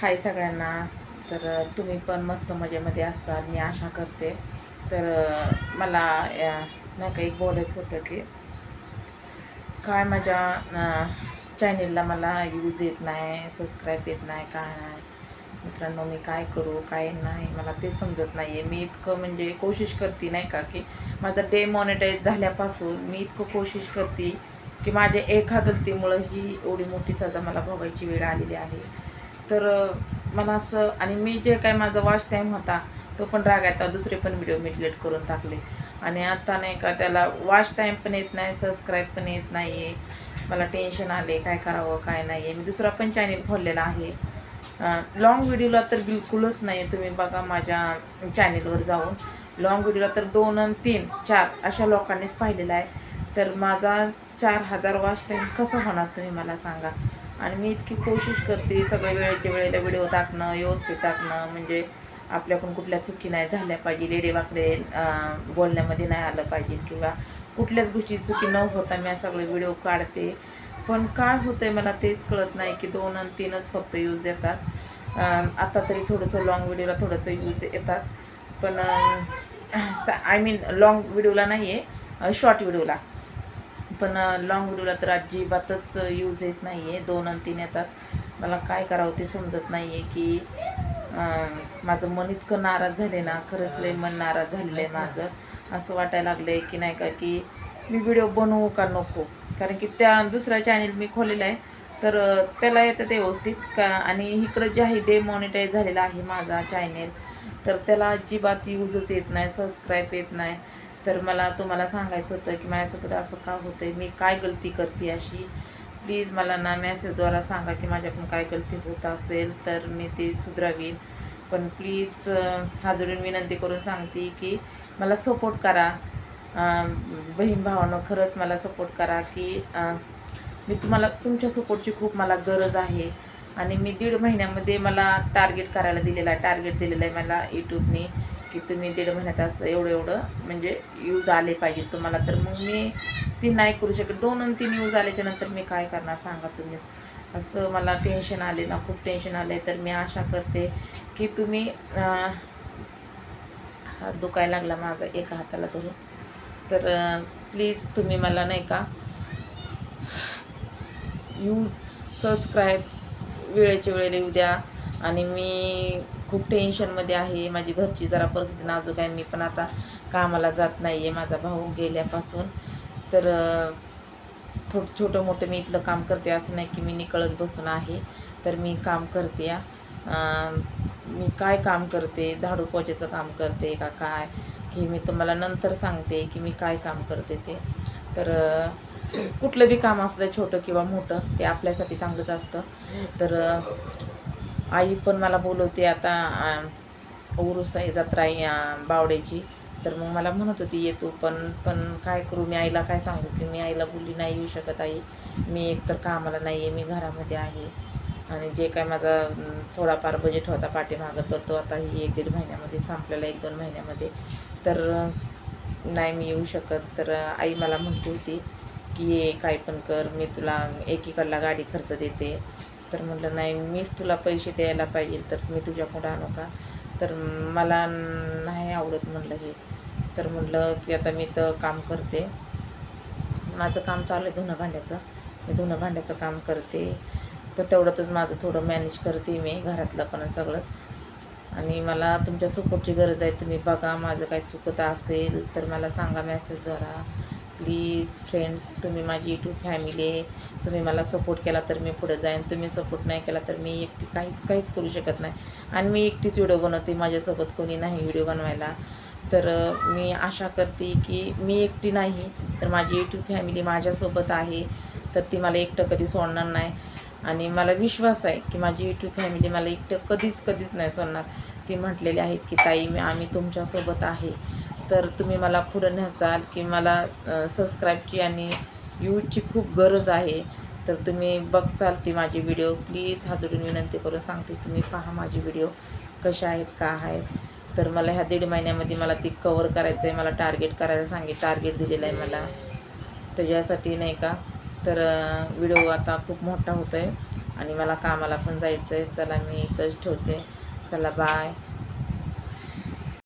हाय सगळ्यांना. तर तुम्ही पण मस्त मजेमध्ये असाल मी आशा करते. तर मला नाही का एक बोलायचं होतं की काय माझ्या चॅनेलला मला यूज येत नाही, सबस्क्राईब येत नाही, काय नाही. मित्रांनो, मी काय करू काय नाही मला ते समजत नाही आहे. मी इतकं म्हणजे कोशिश करते नाही का की माझं डेमॉनिटाईज झाल्यापासून मी इतकं कोशिश करते की माझ्या एका गलतीमुळं ही एवढी मोठी सजा मला भोगायची वेळ आलेली आहे. तर मला असं आणि मी जे काय माझा वॉच टाईम होता तो पण रागायचा, दुसरे पण व्हिडिओ मी डिलीट करून टाकले. आणि आता नाही का त्याला वॉच टाईम पण येत नाही, सबस्क्राईब पण येत नाही आहे. मला टेन्शन आले काय करावं काय नाही आहे. मी दुसरा पण चॅनेल खोललेला आहे. लॉंग व्हिडिओला तर बिलकुलच नाही. तुम्ही बघा माझ्या चॅनेलवर जाऊन लॉंग व्हिडिओला तर 2 आणि 3 4 अशा लोकांनीच पाहिलेला आहे. तर माझा 4000 वॉच टाईम कसं होणार तुम्ही मला सांगा. आणि मी इतकी कोशिश करते सगळ्या वेळेच्या वेळेला व्हिडिओ टाकणं, व्यवस्थित टाकणं, म्हणजे आपल्याकडून कुठल्या चुकी नाही झाल्या पाहिजे, लेडेवाकडे बोलण्यामध्ये नाही आलं पाहिजे किंवा कुठल्याच गोष्टी चुकी न होता मी सगळे व्हिडिओ काढते. पण काय होतं आहे मला तेच कळत नाही की 2 आणि 3च फक्त यूज येतात. आता तरी थोडंसं लाँग व्हिडिओला थोडंसं यूज येतात, पण आय मीन लाँग व्हिडिओला नाही आहे, शॉर्ट व्हिडिओला. पण लाँग व्हिडिओला तर अजिबातच यूज येत नाही आहे. 2 आणि 3 येतात. मला काय करावं ते समजत नाही आहे की माझं मन इतकं नाराज झाले ना, खरंच लय मन नाराज झालेलं आहे माझं. असं वाटायला लागलं आहे की नाही का की मी व्हिडिओ बनवू का नको. कारण की त्या दुसरा चॅनेल मी खोललेला आहे, तर त्याला येतं ते व्यवस्थित का. आणि इकडं जे आहे डेमॉनिटाईज झालेला आहे माझा चॅनेल, तर त्याला अजिबात यूजच येत नाही, सबस्क्राईब येत नाही. तर मला तुम्हाला सांगायचं होतं की माझ्यासोबत असं का होतं आहे, मी काय गलती करते अशी. प्लीज मला ना मेसेजद्वारा सांगा की माझ्याकडून काय गलती होत असेल तर मी ती सुधारावीन. पण प्लीज हात जोडून विनंती करून सांगते की मला सपोर्ट करा. बहीण भावानं खरंच मला सपोर्ट करा की मी तुम्हाला तुमच्या सपोर्टची खूप मला गरज आहे. आणि मी 1.5 महिन्यामध्ये मला टार्गेट करायला दिलेला आहे, टार्गेट दिलेलं आहे मला यूट्यूबने की तुम्ही 1.5 महिन्यात असं एवढं म्हणजे यूज आले पाहिजे तुम्हाला. तर मग मी ती नाही करू शकत. 2 आणि 3 यूज आल्याच्या नंतर मी काय करणार सांगा तुम्हीच. असं मला टेन्शन आले ना, खूप टेन्शन आले. तर मी आशा करते की तुम्ही हात दुखायला लागला माझा एका हाताला धरून. तर प्लीज तुम्ही मला नाही का यूज सबस्क्राईब वेळेच्या वेळेला येऊ द्या. आणि मी खूप टेन्शनमध्ये आहे. माझी घरची जरा परिस्थिती नाजूक आहे. मी पण आता कामाला जात नाही आहे माझा भाऊ गेल्यापासून. तर छोटं मोठं मी इथलं काम करते, असं नाही की मी निकळत बसून आहे. तर मी काम करते. मी काय काम करते, झाडू पोछाचं काम करते का काय, की मी तुम्हाला नंतर सांगते की मी काय काम करते ते. तर कुठलं बी काम असलं छोटं किंवा मोठं ते आपल्यासाठी चांगलंच असतं. तर आई पण मला बोलवते आता, उरूस आहे, जत्रा आहे बावड्याची. तर मग मला म्हणत होती ये तू पण. पण काय करू, मी आईला काय सांगू की मी आईला बोलली नाही येऊ शकत आई, मी एकतर कामाला नाही आहे, मी घरामध्ये आहे. आणि जे काय माझा थोडाफार बजेट होता पाठीमागं तर तो आता ही 1-1.5 महिन्यामध्ये संपलेला, 1-2 महिन्यामध्ये. तर नाही मी येऊ शकत. तर आई मला म्हटली होती की ये काय पण कर, मी तुला एकीकडला गाडी खर्च देते. तर म्हटलं नाही, मीच तुला पैसे द्यायला पाहिजे तर मी तुझ्याकडं आणू का. तर मला नाही आवडत म्हणलं हे. तर म्हटलं की आता मी तर काम करते, माझं काम चालू आहे धुणं भांड्याचं, मी धुणं भांड्याचं काम करते. तर तेवढंच माझं थोडं मॅनेज करते मी घरातलं पण सगळंच. आणि मला तुमच्या सपोर्टची गरज आहे. तुम्ही बघा माझं काही चुकत असेल तर मला सांगा मेसेजद्वारा. प्लीज फ्रेंड्स, तुम्ही माझी यूट्यूब फॅमिली आहे. तुम्ही मला सपोर्ट केला तर मी पुढे जाईन, तुम्ही सपोर्ट नाही केला तर मी एकटी काहीच करू शकत नाही. आणि मी एकटीच व्हिडिओ बनवते, माझ्यासोबत कोणी नाही व्हिडिओ बनवायला. तर मी आशा करते की मी एकटी नाही तर माझी यूट्यूब फॅमिली माझ्यासोबत आहे. तर ती मला एकटं कधी सोडणार नाही. आणि मला विश्वास आहे की माझी यूट्यूब फॅमिली मला एकटं कधीच नाही सोडणार. ती म्हटलेली आहेत की ताई आम्ही तुमच्यासोबत आहे. तर तुम्ही मला पुढं न्याचाल की मला सबस्क्राईबची आणि व्ह्यूजची खूप गरज आहे. तर तुम्ही बघचाल ती माझी व्हिडिओ. प्लीज हात जोडून विनंती करून सांगते, तुम्ही पहा माझी व्हिडिओ कशा आहेत का आहेत. तर मला ह्या 1.5 महिन्यामध्ये मला ती कवर करायचं आहे. मला टार्गेट करायला टार्गेट दिलेलं आहे मला त्याच्यासाठी नाही का. तर व्हिडिओ आता खूप मोठा होतो आहे आणि मला कामाला पण जायचं आहे. चला मी इथंच ठेवते. चला बाय.